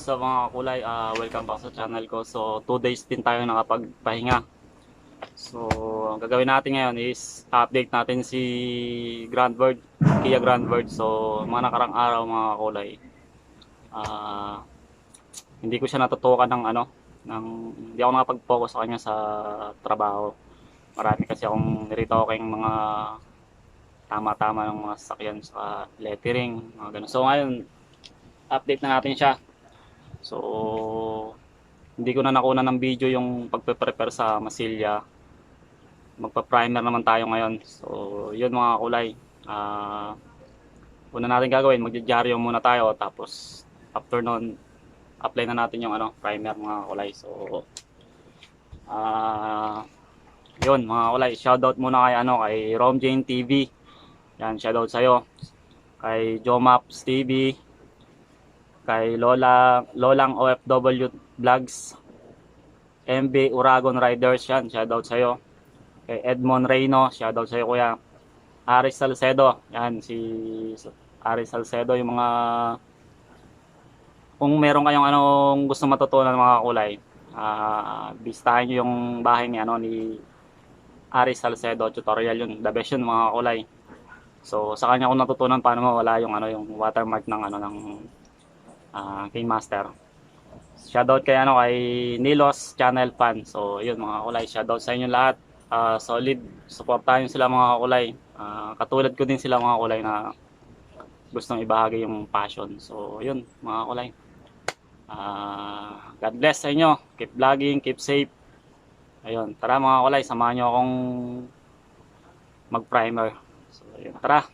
What's up mga kulay, welcome back sa channel ko. So 2 days din tayo nakapagpahinga. So ang gagawin natin ngayon is update natin si Grandbird, Kia Grandbird. So mga nakarang araw mga kulay, ah, hindi ko siya natutukan ng hindi ako nakapag-focus sa kanya sa trabaho. Marami kasi akong niritoking mga tama-tama ng mga sasakyan sa lettering, mga ganun. So ngayon, update na natin siya. So hindi ko na nakuna ng video yung pagpe-prepare sa masilya. Magpa-primer naman tayo ngayon. So yun mga kulay, una natin gagawin, magdidyaryo muna tayo, tapos after nun apply na natin yung primer mga kulay. So yun mga kulay, shoutout muna kay Romjane TV. Yan, shoutout sa'yo. Kay Jomaps TV, kay Lolang OFW Vlogs, MB Uragon Riders, yan, shoutout sa'yo. Kay Edmond Reyno, shoutout sa'yo kuya. Aris Salcedo, yan, si Aris Salcedo. Yung mga, kung meron kayong gusto matutunan mga kulay, bisitahin nyo yung bahay ni Aris Salcedo. Tutorial yun, the best yun mga kulay. So sa kanya ko natutunan paano mawala yung watermark ng King Master. Shoutout kay Nilos Channel Fan. So yun mga kulay, shoutout sa inyo lahat. Solid, supportahan sila mga kulay. Katulad ko din sila mga kulay na gustong ibahagi yung passion. So yun mga kulay. God bless sa inyo. Keep vlogging, keep safe. Ayun, tara mga kulay, samahan nyo akong mag-primer. So yun, tara.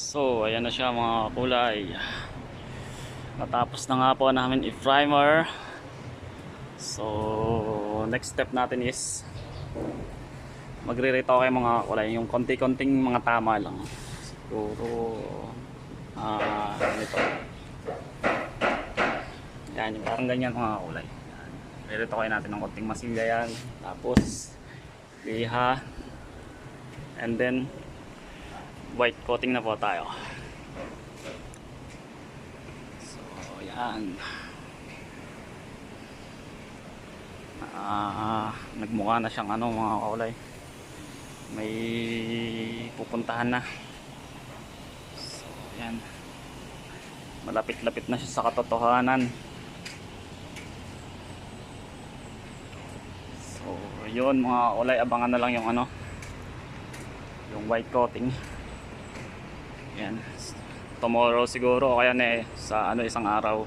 So, ayan na siya mga kulay. Natapos na nga po namin i-primer. So, next step natin is magre-retoke mga kulay. Yung konti-konting mga tama lang. Siguro, ganito. Yan, yung parang ganyan mga kulay. Re-retoke natin ng konting masilya yan. Tapos, liha. And then, white coating na po tayo. So, yan. Nagmukha na siyang ano mga kaulay. May pupuntahan na. So, yan. Malapit-lapit na siya sa katotohanan. So, yun mga kaulay, abangan na lang yung ano, yung white coating. Yan. Tomorrow siguro o kaya na sa ano isang araw